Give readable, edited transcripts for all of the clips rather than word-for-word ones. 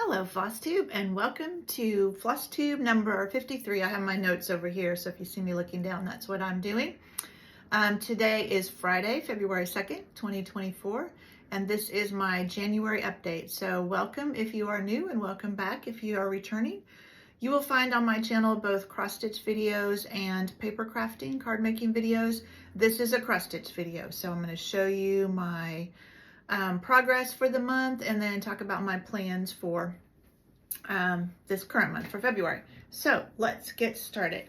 Hello Flosstube, and welcome to Flosstube number 53. I have my notes over here, so if you see me looking down, that's what I'm doing. Today is Friday, February 2nd, 2024, and this is my January update. So welcome if you are new, and welcome back if you are returning. You will find on my channel both cross-stitch videos and paper crafting, card making videos. This is a cross-stitch video, so I'm going to show you my progress for the month and then talk about my plans for this current month for February. So let's get started.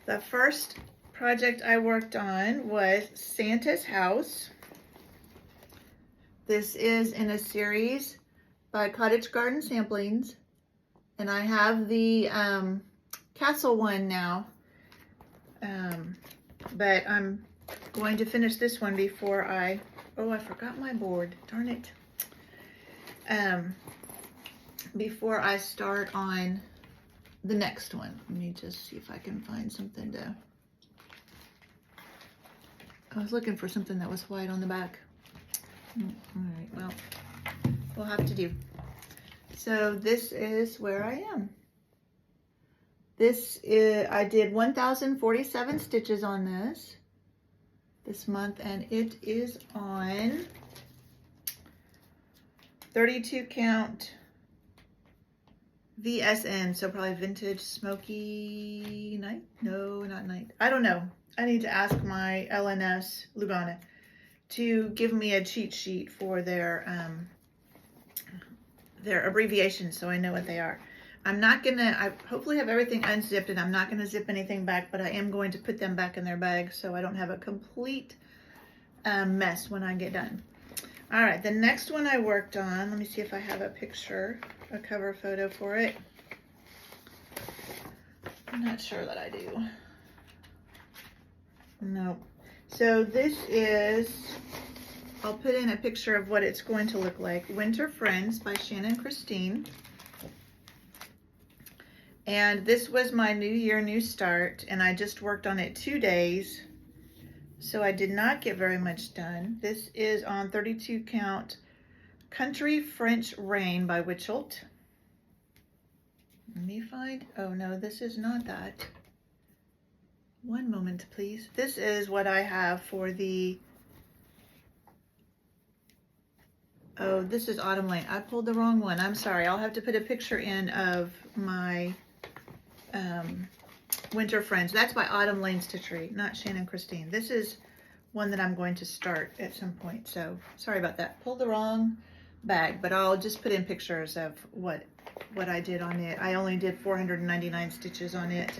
The first project I worked on was Santa's house. This is in a series by Cottage Garden Samplings, and I have the castle one now, but I'm going to finish this one before I forgot my board, darn it. Before I start on the next one. Let me just see if I can find something to, I was looking for something that was white on the back. All right, well, we'll have to do. So this is where I am. This is, I did 1,047 stitches on this month, and it is on 32 count VSN, so probably vintage smoky night. No, not night. I don't know. I need to ask my LNS Lugana to give me a cheat sheet for their abbreviations, so I know what they are. I'm not gonna, I hopefully have everything unzipped, and I'm not gonna zip anything back, but I am going to put them back in their bag so I don't have a complete mess when I get done. All right, the next one I worked on, let me see if I have a picture, a cover photo for it. I'm not sure that I do. No. So this is, I'll put in a picture of what it's going to look like. Winter Friends by Shannon Christine. And this was my New Year, New Start, and I just worked on it 2 days, so I did not get very much done. This is on 32 count Country French Rain by Witchelt. Let me find, oh no, this is not that. One moment, please. This is what I have for the, oh, this is Autumn Lane. I pulled the wrong one. I'm sorry. I'll have to put a picture in of my Winter Friends. That's by Autumn Lane Stitchery, not Shannon Christine. This is one that I'm going to start at some point, so sorry about that. Pulled the wrong bag, but I'll just put in pictures of what I did on it. I only did 499 stitches on it.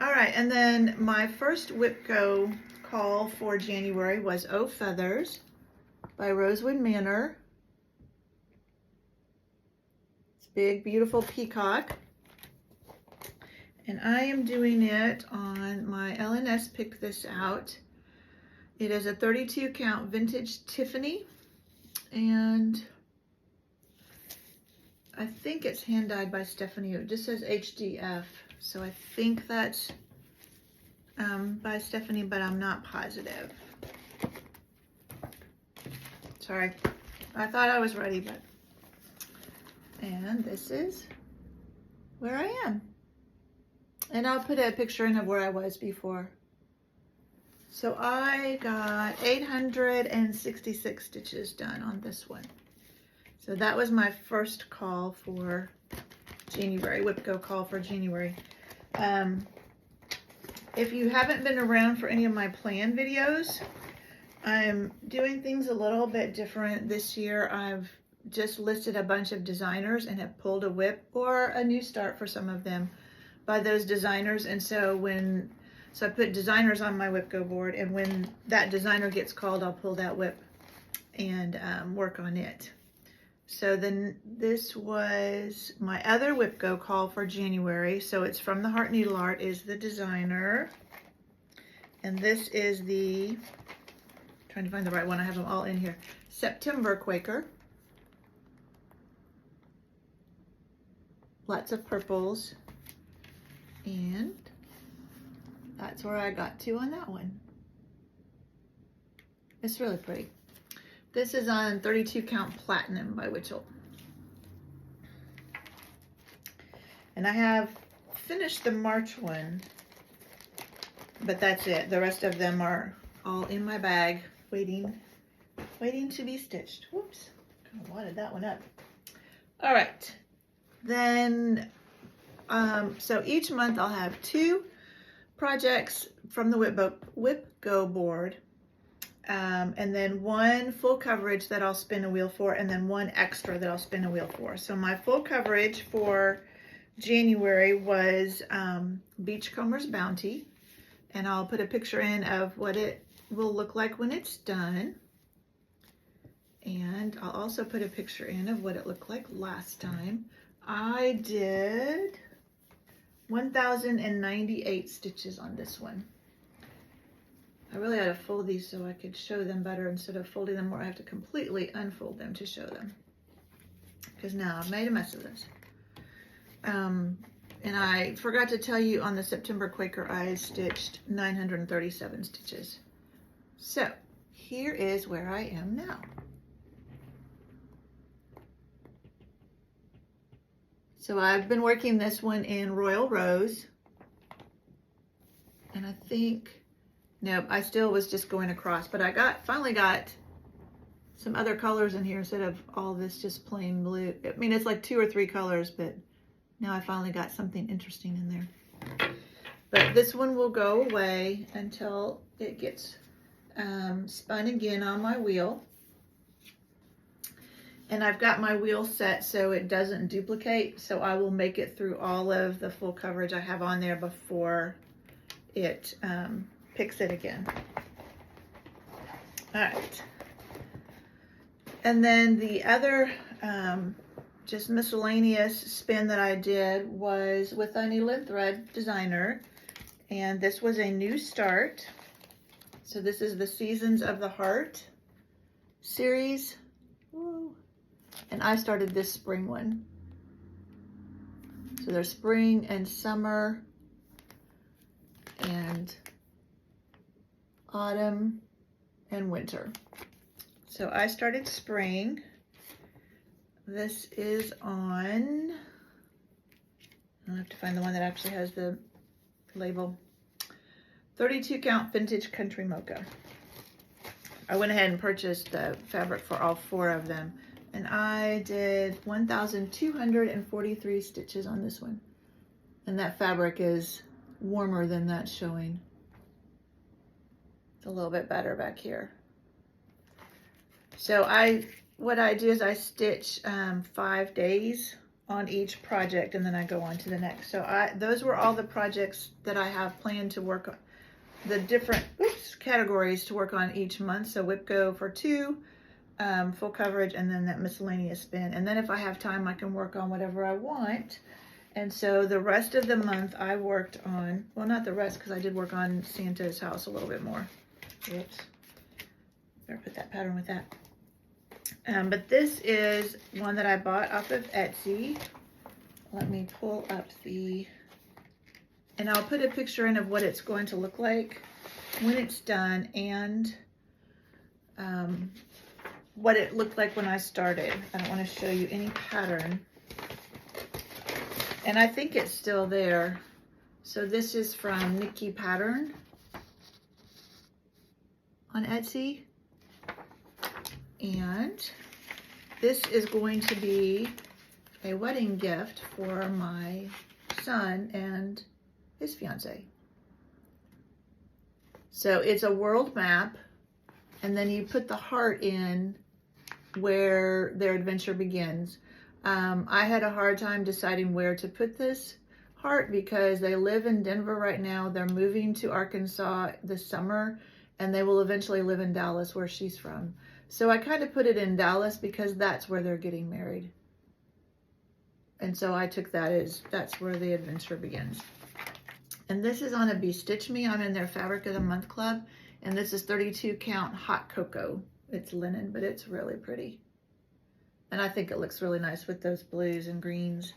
All right, and then my first Whipco call for January was Oh Feathers by Rosewood Manor. It's big, beautiful peacock. And I am doing it on my LNS Pick This Out. It is a 32 count vintage Tiffany, and I think it's hand dyed by Stephanie. It just says HDF, so I think that's by Stephanie, but I'm not positive. Sorry, I thought I was ready, but, and this is where I am. And I'll put a picture in of where I was before. So I got 866 stitches done on this one. So that was my first call for January, Whipco call for January. If you haven't been around for any of my plan videos, I'm doing things a little bit different this year. I've just listed a bunch of designers and have pulled a whip or a new start for some of them by those designers. And so I put designers on my Whipco board, and when that designer gets called, I'll pull that whip and work on it. So then this was my other Whipco call for January. So it's from the Heart Needle Art is the designer. And this is the, trying to find the right one, I have them all in here. September Quaker. Lots of purples. And that's where I got to on that one. It's really pretty. This is on 32 count Platinum by Witchelt. And I have finished the March one, but that's it. The rest of them are all in my bag, waiting to be stitched. Whoops, kind of wadded that one up. All right, then, so each month I'll have 2 projects from the Whip Go board, and then 1 full coverage that I'll spin a wheel for, and then 1 extra that I'll spin a wheel for. So my full coverage for January was Beachcomber's Bounty, and I'll put a picture in of what it will look like when it's done. And I'll also put a picture in of what it looked like last time. I did 1,098 stitches on this one. I really had to fold these so I could show them better instead of folding them where I have to completely unfold them to show them. Because now I've made a mess of this. And I forgot to tell you on the September Quaker I stitched 937 stitches. So here is where I am now. So I've been working this one in Royal Rose, and I think, no, I still was just going across, but I finally got some other colors in here instead of all this just plain blue. I mean, it's like 2 or 3 colors, but now I finally got something interesting in there. But this one will go away until it gets spun again on my wheel. And I've got my wheel set so it doesn't duplicate, so I will make it through all of the full coverage I have on there before it picks it again. All right. And then the other just miscellaneous spin that I did was with a needle and thread designer, and this was a new start. So this is the Seasons of the Heart series. Woo. And I started this spring one. So there's spring and summer and autumn and winter. So I started spring. This is on, I'll have to find the one that actually has the label. 32 count vintage country mocha. I went ahead and purchased the fabric for all 4 of them. And I did 1,243 stitches on this one. And that fabric is warmer than that's showing. It's a little bit better back here. So what I do is I stitch 5 days on each project, and then I go on to the next. So those were all the projects that I have planned to work on, the different categories to work on each month. So Whip Go for 2, full coverage, and then that miscellaneous spin. And then if I have time, I can work on whatever I want. And so the rest of the month I worked on, well, not the rest, because I did work on Santa's house a little bit more. Oops. Better put that pattern with that. But this is one that I bought off of Etsy. Let me pull up and I'll put a picture in of what it's going to look like when it's done, and what it looked like when I started. I don't want to show you any pattern. And I think it's still there. So this is from Nikki Pattern on Etsy. And this is going to be a wedding gift for my son and his fiance. So it's a world map, and then you put the heart in where their adventure begins. I had a hard time deciding where to put this heart because they live in Denver right now. They're moving to Arkansas this summer, and they will eventually live in Dallas, where she's from. So I kind of put it in Dallas because that's where they're getting married. And so I took that as that's where the adventure begins. And this is on a Be Stitch Me. I'm in their Fabric of the Month Club. And this is 32 count hot cocoa. It's linen, but it's really pretty. And I think it looks really nice with those blues and greens.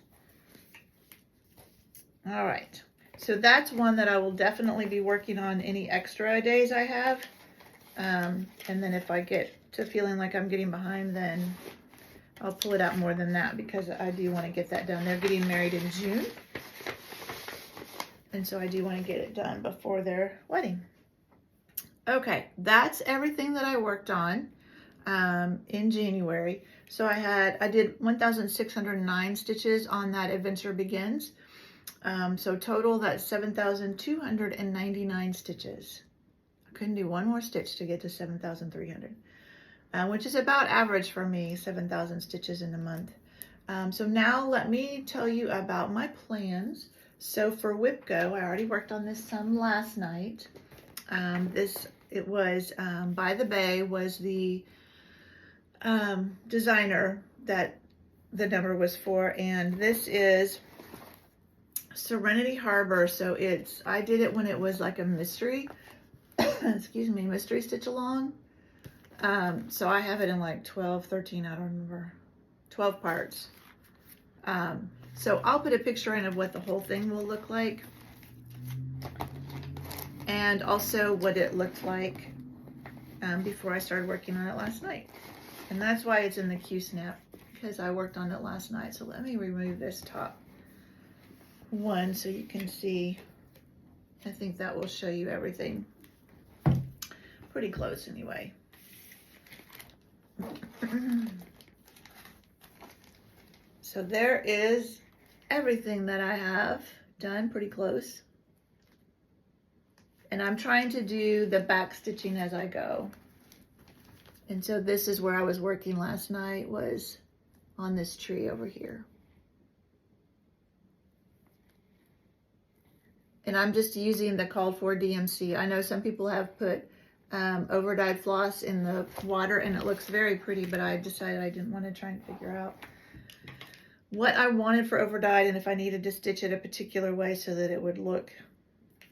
All right. So that's one that I will definitely be working on any extra days I have. And then if I get to feeling like I'm getting behind, then I'll pull it out more than that, because I do want to get that done. They're getting married in June. And so I do want to get it done before their wedding. Okay, that's everything that I worked on in January. So I did 1,609 stitches on that Adventure Begins. So total, that's 7,299 stitches. I couldn't do one more stitch to get to 7,300, which is about average for me, 7,000 stitches in a month. So now let me tell you about my plans. So for Whip Go, I already worked on this some last night. It was By the Bay was the designer that the number was for, and this is Serenity Harbor. So I did it when it was like a mystery, excuse me, mystery stitch along. So I have it in like 12, 13, I don't remember, 12 parts. So I'll put a picture in of what the whole thing will look like, and also what it looked like before I started working on it last night. And that's why it's in the Q-snap, because I worked on it last night. So let me remove this top one so you can see. I think that will show you everything pretty close anyway. So there is everything that I have done pretty close. And I'm trying to do the back stitching as I go. And so this is where I was working last night, was on this tree over here. And I'm just using the called for DMC. I know some people have put over-dyed floss in the water and it looks very pretty, but I decided I didn't want to try and figure out what I wanted for over-dyed and if I needed to stitch it a particular way so that it would look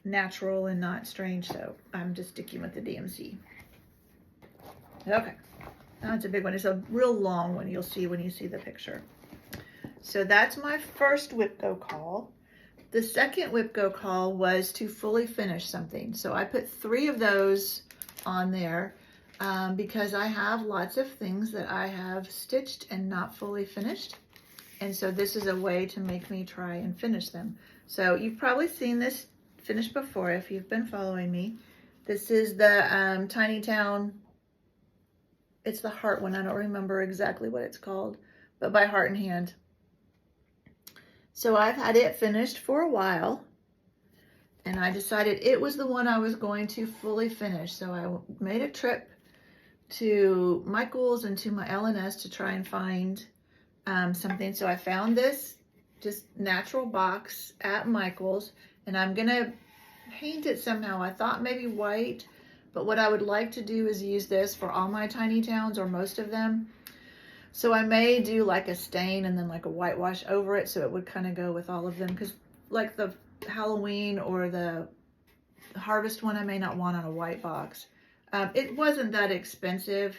natural and not strange. So I'm just sticking with the DMC. Okay, that's a big one. It's a real long one, you'll see when you see the picture. So that's my first Whip Go call. The second Whip Go call was to fully finish something. So I put 3 of those on there because I have lots of things that I have stitched and not fully finished. And so this is a way to make me try and finish them. So you've probably seen this finished before if you've been following me. This is the Tiny Town. It's the heart one. I don't remember exactly what it's called, but by Heart and Hand. So I've had it finished for a while, and I decided it was the one I was going to fully finish. So I made a trip to Michael's and to my LNS to try and find something. So I found this just natural box at Michael's, and I'm gonna paint it somehow. I thought maybe white, but what I would like to do is use this for all my Tiny Towns, or most of them. So I may do like a stain and then like a whitewash over it, so it would kind of go with all of them, because like the Halloween or the Harvest one I may not want on a white box. It wasn't that expensive.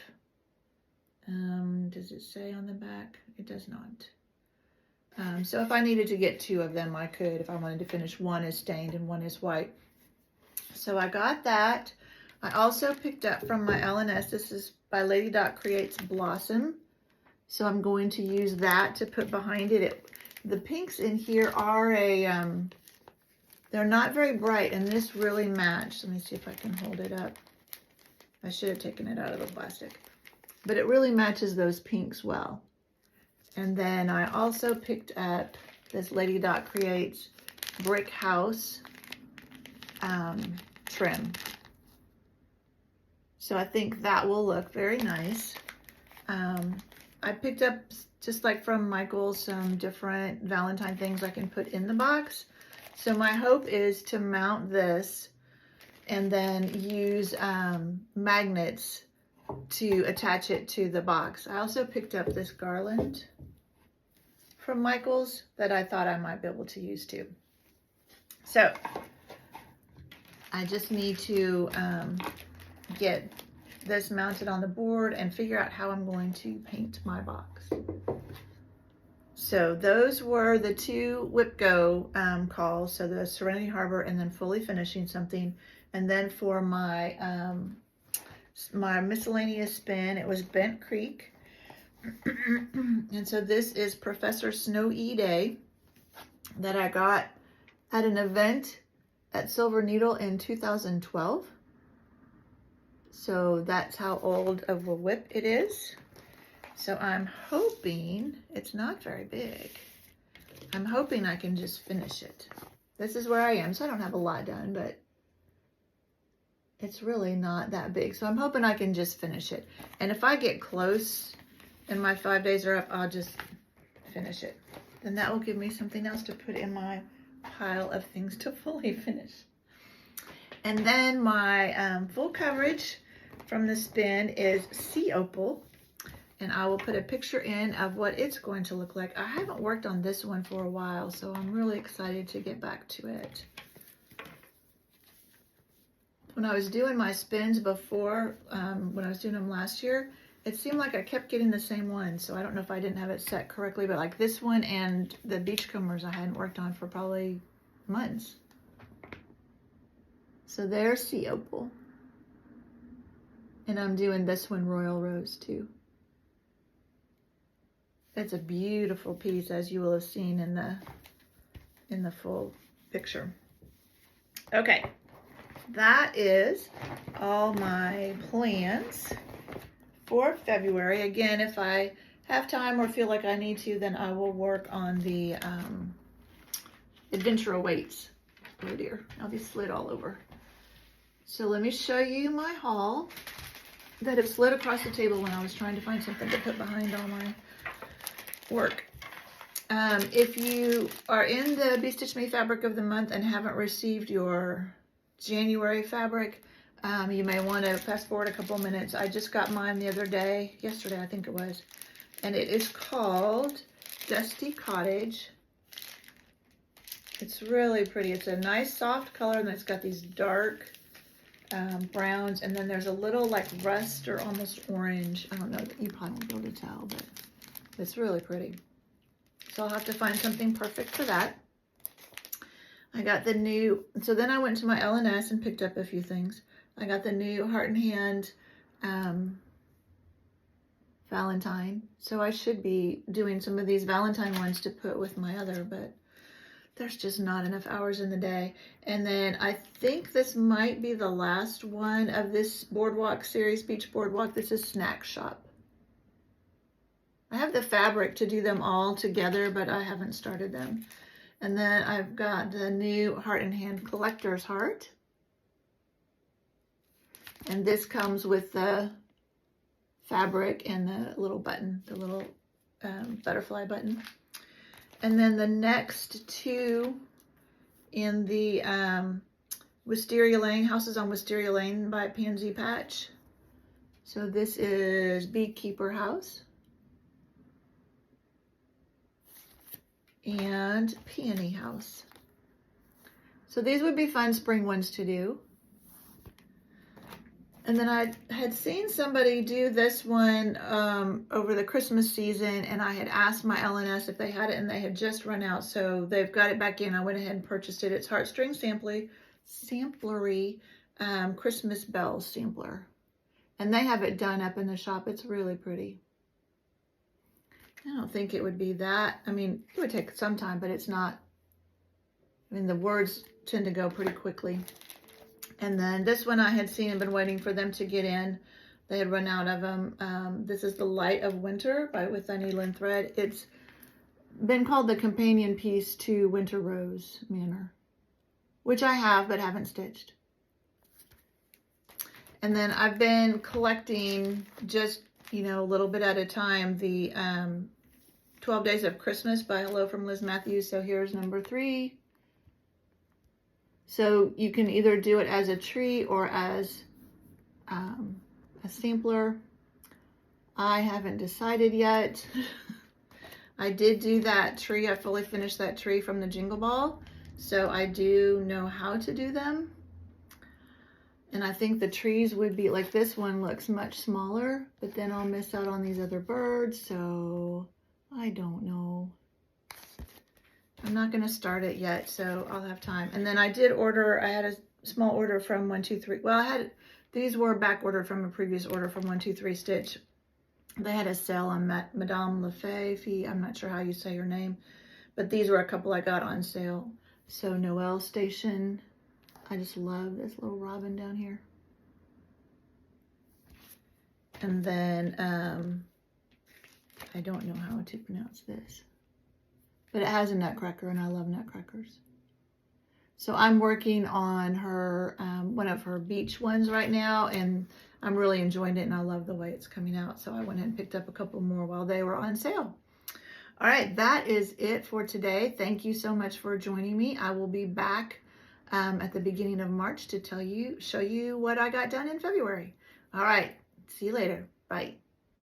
Does it say on the back? It does not. So if I needed to get 2 of them, I could, if I wanted to finish one is stained and one is white. So I got that. I also picked up from my LNS, this is by Lady Dot Creates Blossom. So I'm going to use that to put behind it. The pinks in here are they're not very bright, and this really matched. Let me see if I can hold it up. I should have taken it out of the plastic. But it really matches those pinks well. And then I also picked up this Lady Dot Creates Brick House trim. So I think that will look very nice. I picked up, just like from Michael's, some different Valentine things I can put in the box. So my hope is to mount this and then use magnets to attach it to the box. I also picked up this garland from Michael's that I thought I might be able to use too. So I just need to get this mounted on the board and figure out how I'm going to paint my box. So those were the 2 Whip Go calls, so the Serenity Harbor and then fully finishing something. And then for my my miscellaneous spin, it was Bent Creek. And so this is Professor Snowy Day that I got at an event at Silver Needle in 2012. So that's how old of a whip it is. So I'm hoping, it's not very big. I'm hoping I can just finish it. This is where I am, so I don't have a lot done, but it's really not that big. So I'm hoping I can just finish it. And if I get close and my 5 days are up, I'll just finish it. Then that will give me something else to put in my pile of things to fully finish. And then my full coverage from the spin is Sea Opal. And I will put a picture in of what it's going to look like. I haven't worked on this one for a while, so I'm really excited to get back to it. When I was doing my spins before, when I was doing them last year, it seemed like I kept getting the same one. So I don't know if I didn't have it set correctly, but like this one and the Beachcombers I hadn't worked on for probably months. So there's Sea Opal. And I'm doing this one Royal Rose too. It's a beautiful piece, as you will have seen in the full picture. Okay, that is all my plans for February. Again, if I have time or feel like I need to, then I will work on the Adventure Awaits. Oh dear, I'll be slid all over. So let me show you my haul that have slid across the table when I was trying to find something to put behind all my work. If you are in the Be Stitch Me Fabric of the Month and haven't received your January fabric, you may want to fast forward a couple minutes. I just got mine the other day, yesterday I think it was, and it is called Dusty Cottage. It's really pretty. It's a nice soft color, and it's got these dark browns, and then there's a little like rust or almost orange. I don't know, you probably won't be able to tell, but it's really pretty. So I'll have to find something perfect for that. I got the new, so then I went to my L&S and picked up a few things. I got the new Heart and Hand Valentine. So I should be doing some of these Valentine ones to put with my other, but there's just not enough hours in the day. And then I think this might be the last one of this Boardwalk series, Beach Boardwalk. This is Snack Shop. I have the fabric to do them all together, but I haven't started them. And then I've got the new Heart and Hand Collector's Heart. And this comes with the fabric and the little button, the little butterfly button. And then the next two in the Wisteria Lane, Houses on Wisteria Lane by Pansy Patch. So this is Beekeeper House. And Peony House. So these would be fun spring ones to do. And then I had seen somebody do this one over the Christmas season, and I had asked my L&S if they had it, and they had just run out, so they've got it back in. I went ahead and purchased it. It's Heartstring Samplery Christmas Bells Sampler. And they have it done up in the shop. It's really pretty. I don't think it would be that. I mean, it would take some time, but it's not. I mean, the words tend to go pretty quickly. And then this one I had seen and been waiting for them to get in. They had run out of them. This is The Light of Winter by With a Needle and Thread. It's been called the companion piece to Winter Rose Manor, which I have but haven't stitched. And then I've been collecting just, you know, a little bit at a time, the 12 Days of Christmas by Hello from Liz Matthews. So here's number 3. So you can either do it as a tree or as a sampler. I haven't decided yet. I did do that tree. I fully finished that tree from the Jingle Ball. So I do know how to do them. And I think the trees would be, like this one looks much smaller, but then I'll miss out on these other birds, so I don't know. I'm not going to start it yet, so I'll have time. And then I did order, I had a small order from 123. Well, these were back ordered from a previous order from 123 Stitch. They had a sale on Madame Lefebvre. I'm not sure how you say her name, but these were a couple I got on sale. So Noel Station I just love this little robin down here. And then, I don't know how to pronounce this, but it has a nutcracker, and I love nutcrackers. So I'm working on her, one of her beach ones right now, and I'm really enjoying it, and I love the way it's coming out. So I went and picked up a couple more while they were on sale. All right, that is it for today. Thank you so much for joining me. I will be back at the beginning of March to show you what I got done in February. All right, see you later. Bye.